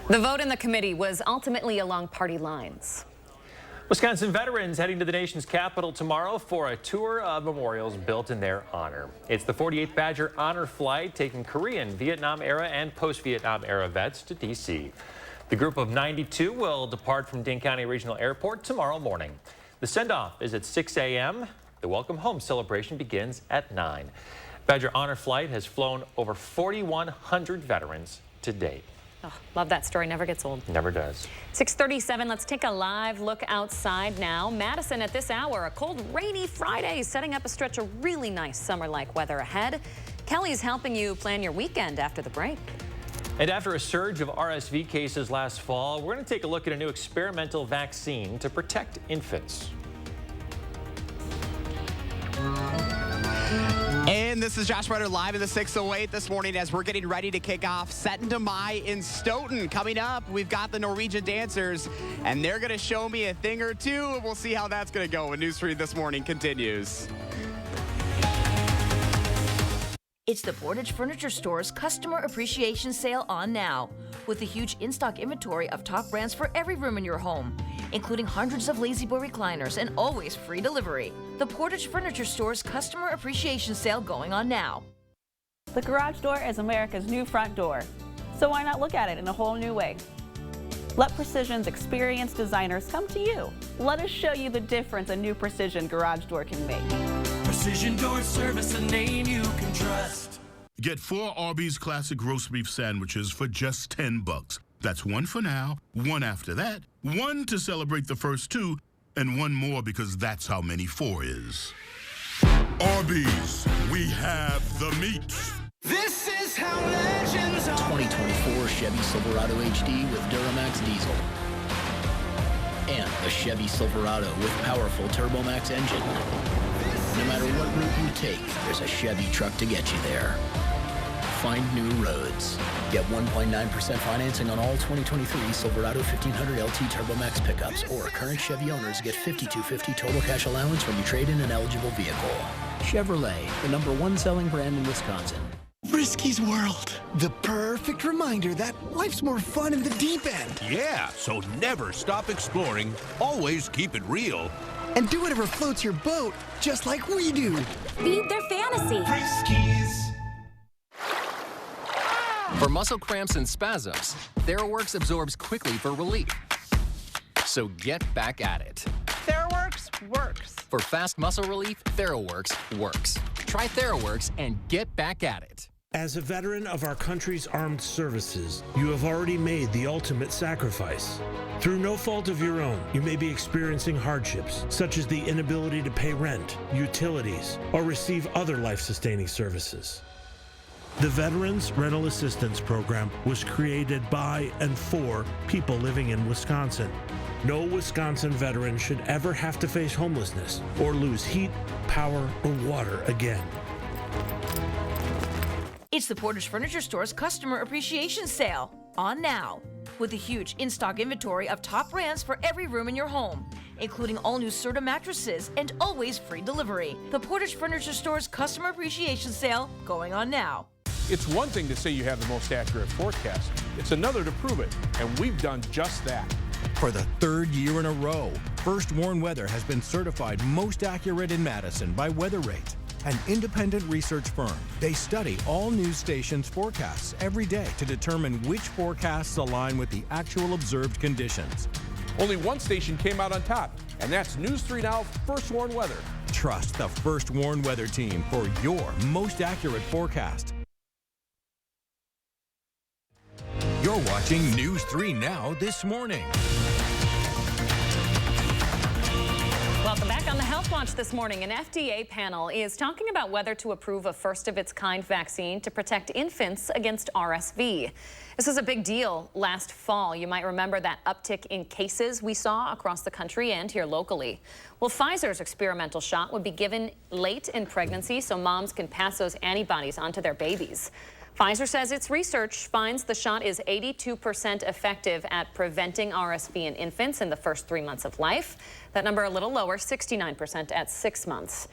The vote in the committee was ultimately along party lines. Wisconsin veterans heading to the nation's capital tomorrow for a tour of memorials built in their honor. It's the 48th Badger Honor Flight taking Korean, Vietnam-era, and post-Vietnam-era vets to D.C. The group of 92 will depart from Dane County Regional Airport tomorrow morning. The send-off is at 6 a.m. The welcome home celebration begins at 9. Badger Honor Flight has flown over 4,100 veterans to date. Oh, love that story. Never gets old. Never does. 6:37. Let's take a live look outside now. Madison at this hour. A cold, rainy Friday setting up a stretch of really nice summer-like weather ahead. Kelly's helping you plan your weekend after the break. And after a surge of RSV cases last fall, we're going to take a look at a new experimental vaccine to protect infants. And this is Josh Rutter live in the 608 this morning as we're getting ready to kick off 17. Mai in Stoughton. Coming up, we've got the Norwegian dancers, and they're going to show me a thing or two, and we'll see how that's going to go when News 3 This Morning continues. It's the Portage Furniture Store's Customer Appreciation Sale on now, with a huge in-stock inventory of top brands for every room in your home, including hundreds of La-Z-Boy recliners and always free delivery. The Portage Furniture Store's Customer Appreciation Sale going on now. The garage door is America's new front door, so why not look at it in a whole new way? Let Precision's experienced designers come to you. Let us show you the difference a new Precision garage door can make. Precision Door Service, a name you can trust. Get 4 Arby's Classic Roast Beef Sandwiches for just $10. That's 1 for now, 1 after that, 1 to celebrate the first 2, and 1 more because that's how many 4 is. Arby's, we have the meat. This is how legends are. 2024 Chevy Silverado HD with Duramax diesel. And a Chevy Silverado with powerful TurboMax engine. No matter what route you take, there's a Chevy truck to get you there. Find new roads. Get 1.9% financing on all 2023 Silverado 1500 LT TurboMax pickups, or current Chevy owners get $5,250 total cash allowance when you trade in an eligible vehicle. Chevrolet, the #1 selling brand in Wisconsin. Risky's World, the perfect reminder that life's more fun in the deep end. Yeah, so never stop exploring, always keep it real. And do whatever floats your boat, just like we do. Feed their fantasy. Friskies. For muscle cramps and spasms, TheraWorks absorbs quickly for relief. So get back at it. TheraWorks works. For fast muscle relief, TheraWorks works. Try TheraWorks and get back at it. As a veteran of our country's armed services, you have already made the ultimate sacrifice. Through no fault of your own, you may be experiencing hardships, such as the inability to pay rent, utilities, or receive other life-sustaining services. The Veterans Rental Assistance Program was created by and for people living in Wisconsin. No Wisconsin veteran should ever have to face homelessness or lose heat, power, or water again. It's the Portage Furniture Store's Customer Appreciation Sale, on now, with a huge in-stock inventory of top brands for every room in your home, including all new Serta mattresses and always free delivery. The Portage Furniture Store's Customer Appreciation Sale, going on now. It's one thing to say you have the most accurate forecast. It's another to prove it, and we've done just that. For the 3rd year in a row, First Warn Weather has been certified most accurate in Madison by WeatherRate, an independent research firm. They study all news stations' forecasts every day to determine which forecasts align with the actual observed conditions. Only one station came out on top, and that's News 3 Now First Warn Weather. Trust the First Warn Weather team for your most accurate forecast. You're watching News 3 Now this morning. Welcome back on the Health Watch this morning. An FDA panel is talking about whether to approve a first-of-its-kind vaccine to protect infants against RSV. This was a big deal last fall. You might remember that uptick in cases we saw across the country and here locally. Well, Pfizer's experimental shot would be given late in pregnancy so moms can pass those antibodies onto their babies. Pfizer says its research finds the shot is 82% effective at preventing RSV in infants in the first 3 months of life. That number a little lower, 69% at 6 months.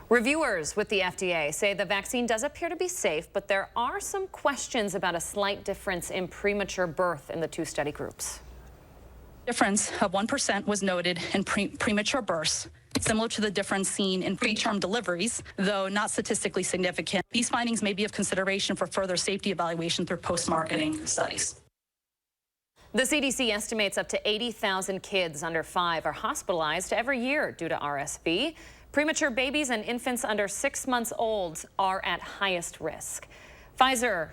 Reviewers with the FDA say the vaccine does appear to be safe, but there are some questions about a slight difference in premature birth in the 2 study groups. Difference of 1% was noted in premature births, similar to the difference seen in preterm deliveries, though not statistically significant. These findings may be of consideration for further safety evaluation through post-marketing studies. The CDC estimates up to 80,000 kids under 5 are hospitalized every year due to RSV. Premature babies and infants under 6 months old are at highest risk. Pfizer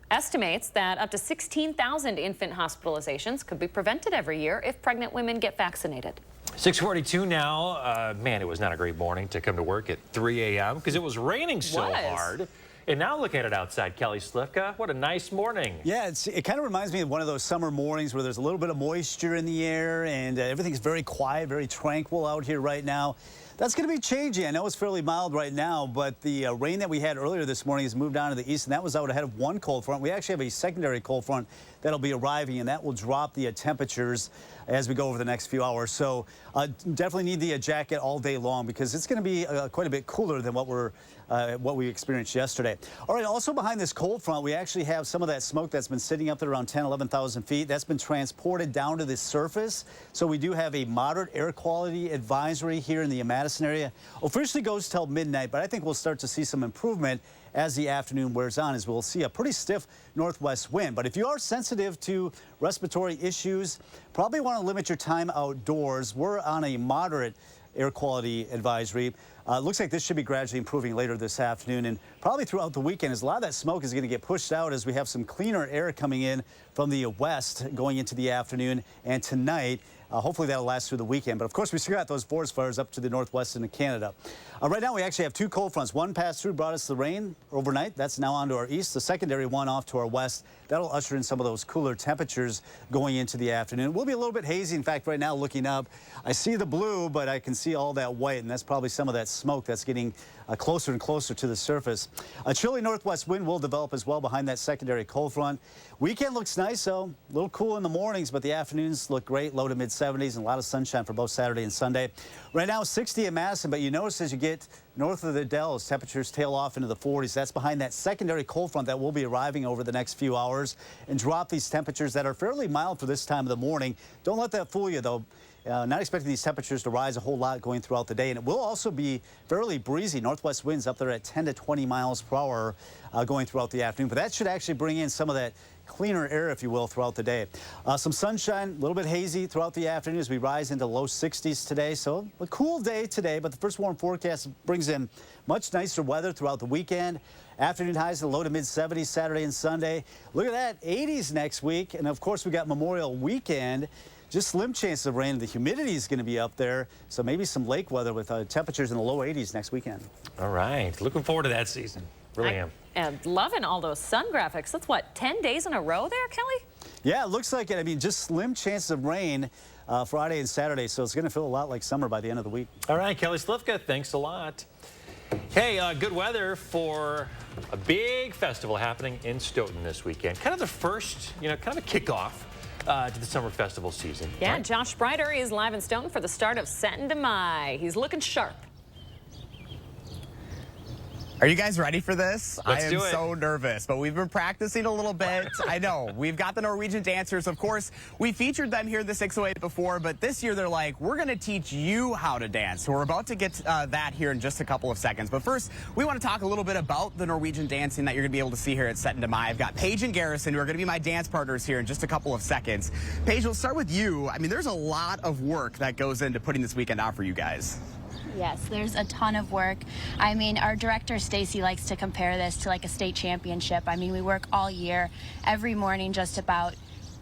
estimates that up to 16,000 infant hospitalizations could be prevented every year if pregnant women get vaccinated. 6:42 now. Man, it was not a great morning to come to work at 3 a.m. because it was raining so hard. And now look at it outside, Kelly Slifka. What a nice morning. Yeah, it kind of reminds me of one of those summer mornings where there's a little bit of moisture in the air and everything's very quiet, very tranquil out here right now. That's going to be changing. I know it's fairly mild right now, but the rain that we had earlier this morning has moved on to the east, and that was out ahead of one cold front. We actually have a secondary cold front that'll be arriving, and that will drop the temperatures as we go over the next few hours. So definitely need the jacket all day long because it's going to be quite a bit cooler than what we experienced yesterday. All right, also behind this cold front, we actually have some of that smoke that's been sitting up there around 10, 11,000 feet. That's been transported down to the surface. So we do have a moderate air quality advisory here in the Madison area. Officially goes till midnight, but I think we'll start to see some improvement as the afternoon wears on, as we'll see a pretty stiff northwest wind. But if you are sensitive to respiratory issues, probably want to limit your time outdoors. We're on a moderate air quality advisory. Looks like this should be gradually improving later this afternoon and probably throughout the weekend, as a lot of that smoke is going to get pushed out as we have some cleaner air coming in from the west going into the afternoon and tonight. Hopefully that'll last through the weekend. But of course, we still got those forest fires up to the northwest into Canada. Right now, we actually have two cold fronts. One passed through, brought us the rain overnight. That's now onto our east. The secondary one off to our west. That'll usher in some of those cooler temperatures going into the afternoon. We'll be a little bit hazy. In fact, right now, looking up, I see the blue, but I can see all that white, and that's probably some of that smoke that's getting closer and closer to the surface. A chilly northwest wind will develop as well behind that secondary cold front. Weekend looks nice, though. A little cool in the mornings, but the afternoons look great. Low to mid 70s and a lot of sunshine for both Saturday and Sunday. Right now, 60 in Madison, but you notice as you get north of the Dells, temperatures tail off into the 40s. That's behind that secondary cold front that will be arriving over the next few hours and drop these temperatures that are fairly mild for this time of the morning. Don't let that fool you, though. Not expecting these temperatures to rise a whole lot going throughout the day, and it will also be fairly breezy. Northwest winds up there at 10 to 20 miles per hour going throughout the afternoon, but that should actually bring in some of that cleaner air, if you will, throughout the day. Some sunshine, a little bit hazy throughout the afternoon as we rise into low 60s today. So a cool day today, but the first warm forecast brings in much nicer weather throughout the weekend. Afternoon highs in the low to mid 70s Saturday and Sunday. Look at that, 80s next week. And of course, we got Memorial Weekend. Just slim chance of rain. The humidity is going to be up there, so maybe some lake weather with temperatures in the low 80s next weekend. All right. Looking forward to that season. Really am. And loving all those sun graphics. That's what, 10 days in a row there, Kelly? Yeah, it looks like it. I mean, just slim chances of rain Friday and Saturday, so it's going to feel a lot like summer by the end of the week. All right, Kelly Slivka, thanks a lot. Hey, good weather for a big festival happening in Stoughton this weekend. Kind of the first, kind of a kickoff to the summer festival season. Yeah, right? Josh Breider is live in Stoughton for the start of Settin' to Mai. He's looking sharp. Are you guys ready for this? Let's I am so nervous, but we've been practicing a little bit. I know. We've got the Norwegian dancers. Of course, we featured them here in the 608 before, but this year they're like, we're going to teach you how to dance. So we're about to get that here in just a couple of seconds. But first, we want to talk a little bit about the Norwegian dancing that you're going to be able to see here at Settin' to Mai. I've got Paige and Garrison, who are going to be my dance partners here in just a couple of seconds. Paige, we'll start with you. I mean, there's a lot of work that goes into putting this weekend out for you guys. Yes, there's a ton of work. I mean, our director, Stacy, likes to compare this to like a state championship. I mean, we work all year, every morning, just about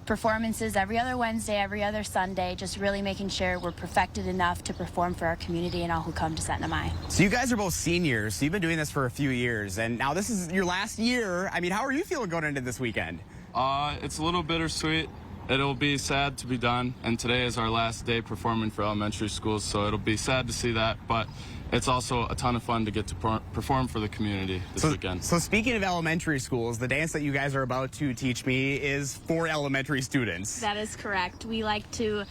performances every other Wednesday, every other Sunday, just really making sure we're perfected enough to perform for our community and all who come to Settin' to Mai. So you guys are both seniors, so you've been doing this for a few years, and now this is your last year. I mean, how are you feeling going into this weekend? It's a little bittersweet. It'll be sad to be done, and today is our last day performing for elementary schools, so it'll be sad to see that, but it's also a ton of fun to get to perform for the community this weekend. So speaking of elementary schools, the dance that you guys are about to teach me is for elementary students. That is correct. We like to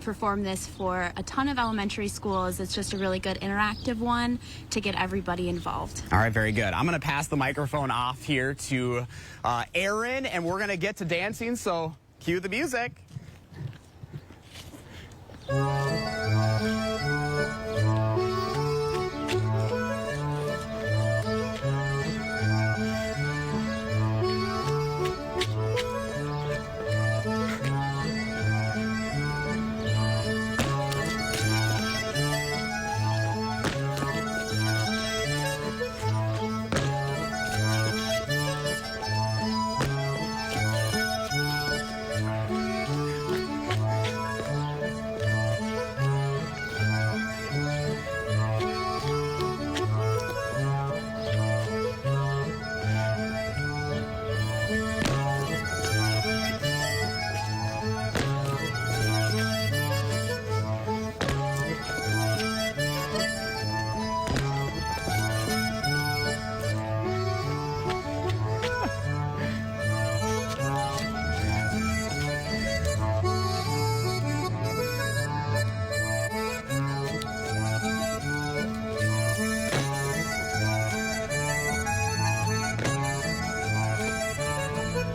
perform this for a ton of elementary schools. It's just a really good interactive one to get everybody involved. All right, very good. I'm going to pass the microphone off here to Aaron, and we're going to get to dancing, so cue the music.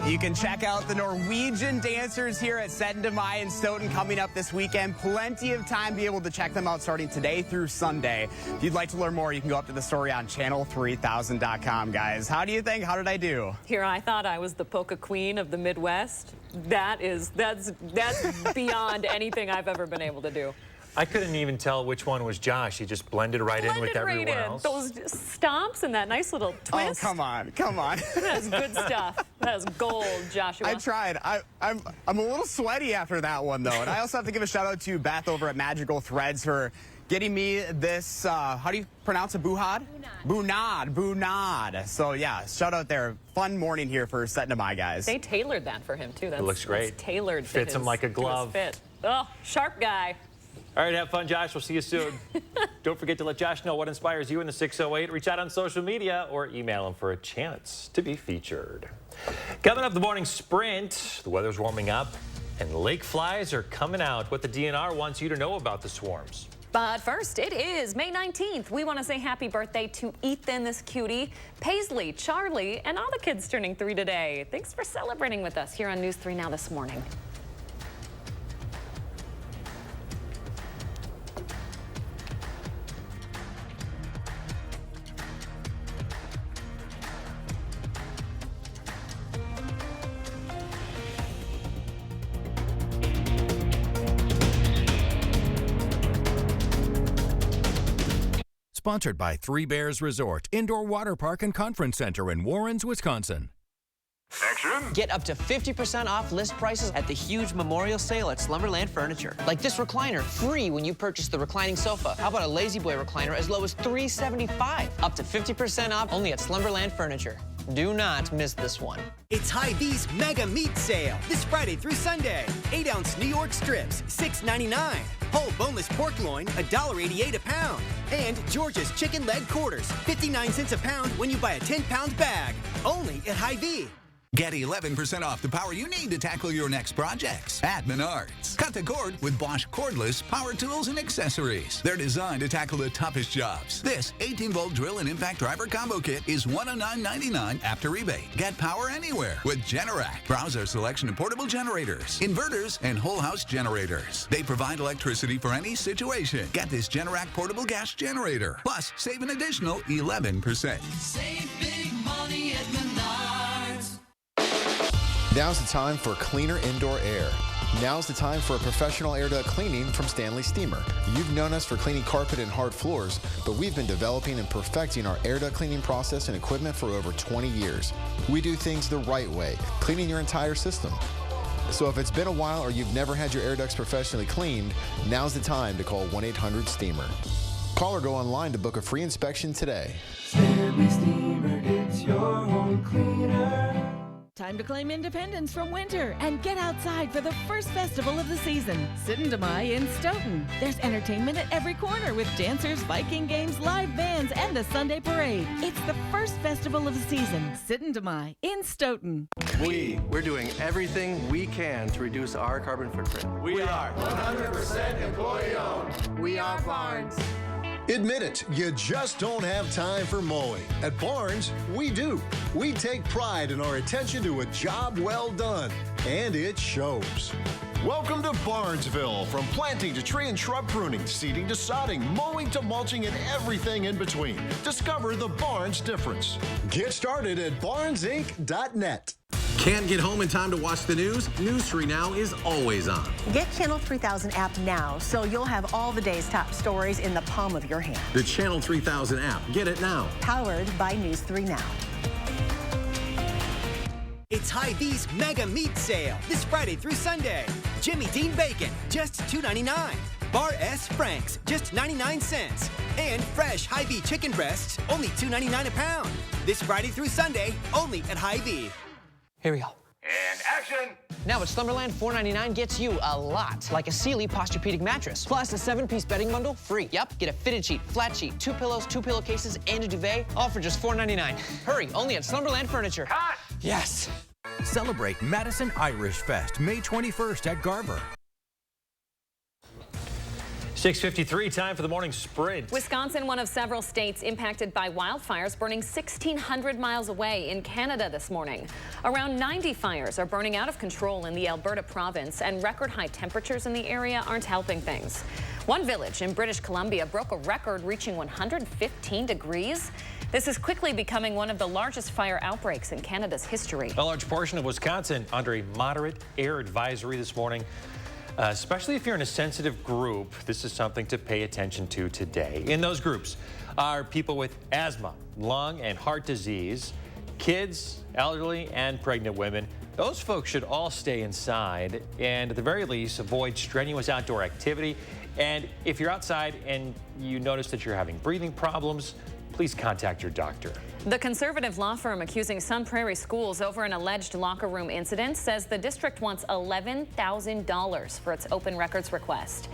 You can check out the Norwegian dancers here at Settin' to Mai in Stoughton coming up this weekend. Plenty of time to be able to check them out starting today through Sunday. If you'd like to learn more, you can go up to the story on channel3000.com, guys. How do you think? How did I do? Here, I thought I was the polka queen of the Midwest. That's beyond anything I've ever been able to do. I couldn't even tell which one was Josh. He just blended right in with everyone else. Those stomps and that nice little twist. Oh, come on, come on. That's good stuff. That is gold, Joshua. I tried. I'm a little sweaty after that one, though. And I also have to give a shout out to Beth over at Magical Threads for getting me this, how do you pronounce it, Bunad? Bunad. So, yeah, shout out there. Fun morning here for Setting to My, guys. They tailored that for him, too. It looks great. That's tailored. Fits him like a glove. Fit. Oh, sharp guy. All right, have fun, Josh. We'll see you soon. Don't forget to let Josh know what inspires you in the 608. Reach out on social media or email him for a chance to be featured. Coming up, the morning sprint. The weather's warming up, and lake flies are coming out. What the DNR wants you to know about the swarms. But first, it is May 19th. We want to say happy birthday to Ethan, this cutie, Paisley, Charlie, and all the kids turning 3 today. Thanks for celebrating with us here on News 3 Now this morning. Sponsored by Three Bears Resort, Indoor Water Park and Conference Center in Warrens, Wisconsin. Action! Get up to 50% off list prices at the huge memorial sale at Slumberland Furniture. Like this recliner, free when you purchase the reclining sofa. How about a Lazy Boy recliner as low as $375? Up to 50% off only at Slumberland Furniture. Do not miss this one. It's Hy-Vee's Mega Meat Sale this Friday through Sunday. 8-ounce New York strips, $6.99. Whole boneless pork loin, $1.88 a pound. And George's chicken leg quarters, 59 cents a pound when you buy a 10-pound bag. Only at Hy-Vee. Get 11% off the power you need to tackle your next projects at Menards. Cut the cord with Bosch cordless power tools and accessories. They're designed to tackle the toughest jobs. This 18-volt drill and impact driver combo kit is $109.99 after rebate. Get power anywhere with Generac. Browse our selection of portable generators, inverters, and whole house generators. They provide electricity for any situation. Get this Generac portable gas generator. Plus, save an additional 11%. Save big money at Menards. Now's the time for cleaner indoor air. Now's the time for a professional air duct cleaning from Stanley Steamer. You've known us for cleaning carpet and hard floors, but we've been developing and perfecting our air duct cleaning process and equipment for over 20 years. We do things the right way, cleaning your entire system. So if it's been a while or you've never had your air ducts professionally cleaned, now's the time to call 1-800-STEAMER. Call or go online to book a free inspection today. Stanley Steamer gets your home cleaner. Time to claim independence from winter and get outside for the first festival of the season, Setting to My in Stoughton. There's entertainment at every corner with dancers, Viking games, live bands, and the Sunday parade. It's the first festival of the season, Setting to My in Stoughton. We're doing everything we can to reduce our carbon footprint. We are 100% employee owned. We are Barnes. Admit it, you just don't have time for mowing. At Barnes, we do. We take pride in our attention to a job well done, and it shows. Welcome to Barnesville. From planting to tree and shrub pruning, seeding to sodding, mowing to mulching, and everything in between. Discover the Barnes difference. Get started at barnesinc.net. Can't get home in time to watch the news? News 3 Now is always on. Get Channel 3000 app now so you'll have all the day's top stories in the palm of your hand. The Channel 3000 app. Get it now. Powered by News 3 Now. It's Hy-Vee's Mega Meat Sale this Friday through Sunday. Jimmy Dean Bacon, just $2.99. Bar S Franks, just 99 cents. And fresh Hy-Vee chicken breasts, only $2.99 a pound. This Friday through Sunday, only at Hy-Vee. Here we go. And action! Now at Slumberland, $4.99 gets you a lot, like a Sealy Posturepedic mattress, plus a 7-piece bedding bundle free. Yep, get a fitted sheet, flat sheet, 2 pillows, 2 pillowcases, and a duvet, all for just $4.99. Hurry, only at Slumberland Furniture. Cut! Yes. Celebrate Madison Irish Fest May 21st at Garver. 6:53, time for the morning sprint. Wisconsin, one of several states impacted by wildfires burning 1,600 miles away in Canada this morning. Around 90 fires are burning out of control in the Alberta province, and record high temperatures in the area aren't helping things. One village in British Columbia broke a record, reaching 115 degrees. This is quickly becoming one of the largest fire outbreaks in Canada's history. A large portion of Wisconsin under a moderate air advisory this morning. Especially if you're in a sensitive group, this is something to pay attention to today. In those groups are people with asthma, lung and heart disease, kids, elderly, and pregnant women. Those folks should all stay inside and at the very least avoid strenuous outdoor activity. And if you're outside and you notice that you're having breathing problems, please contact your doctor. The conservative law firm accusing Sun Prairie Schools over an alleged locker room incident says the district wants $11,000 for its open records request.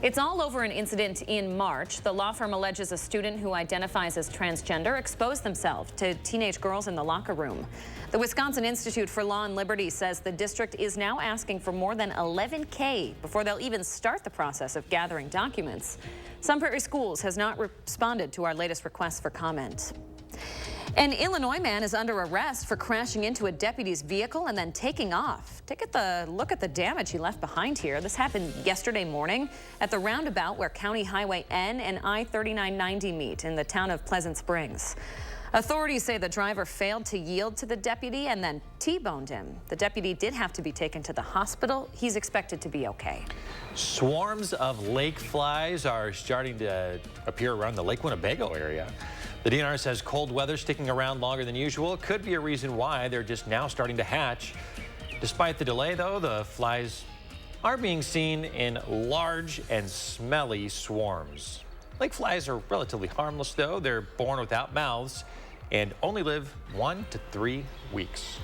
It's all over an incident in March. The law firm alleges a student who identifies as transgender exposed themselves to teenage girls in the locker room. The Wisconsin Institute for Law and Liberty says the district is now asking for more than $11K before they'll even start the process of gathering documents. Sun Prairie Schools has not responded to our latest request for comment. An Illinois man is under arrest for crashing into a deputy's vehicle and then taking off. Take a look at the damage he left behind here. This happened yesterday morning at the roundabout where County Highway N and I-3990 meet in the town of Pleasant Springs. Authorities say the driver failed to yield to the deputy and then T-boned him. The deputy did have to be taken to the hospital. He's expected to be okay. Swarms of lake flies are starting to appear around the Lake Winnebago area. The DNR says cold weather sticking around longer than usual could be a reason why they're just now starting to hatch. Despite the delay, though, the flies are being seen in large and smelly swarms. Lake flies are relatively harmless, though. They're born without mouths and only live 1 to 3 weeks.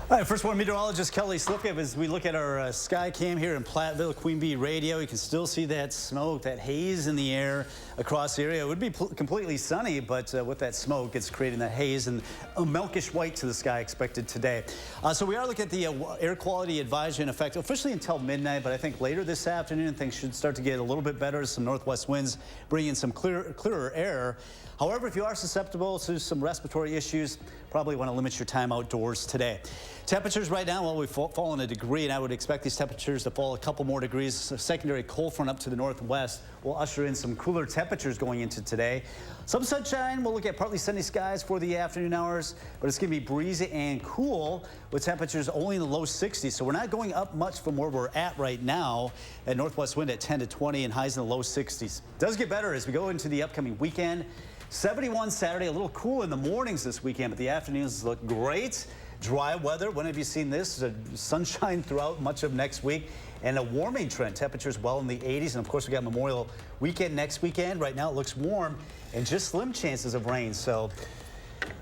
All right, first one, meteorologist Kelly Slipka. As we look at our sky cam here in Platteville, Queen Bee Radio, you can still see that smoke, that haze in the air across the area. It would be completely sunny, but with that smoke, it's creating that haze and a milkish white to the sky expected today. So we are looking at the air quality advisory in effect officially until midnight, but I think later this afternoon things should start to get a little bit better. Some northwest winds bringing some clearer air. However, if you are susceptible to some respiratory issues, probably want to limit your time outdoors today. Temperatures right now, well, we've fallen a degree, and I would expect these temperatures to fall a couple more degrees. A secondary cold front up to the northwest will usher in some cooler temperatures going into today. Some sunshine. We'll look at partly sunny skies for the afternoon hours, but it's going to be breezy and cool with temperatures only in the low 60s. So we're not going up much from where we're at right now. That northwest wind at 10 to 20 and highs in the low 60s. Does get better as we go into the upcoming weekend. 71 Saturday, a little cool in the mornings this weekend, but the afternoons look great. Dry weather. When have you seen this? Sunshine throughout much of next week and a warming trend. Temperatures well in the 80s. And of course, we got Memorial Weekend next weekend. Right now it looks warm and just slim chances of rain. So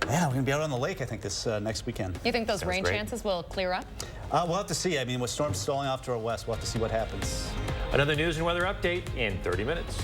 yeah, we're going to be out on the lake, I think, this next weekend. You think those rain chances will clear up? We'll have to see. I mean, with storms stalling off to our west, we'll have to see what happens. Another news and weather update in 30 minutes.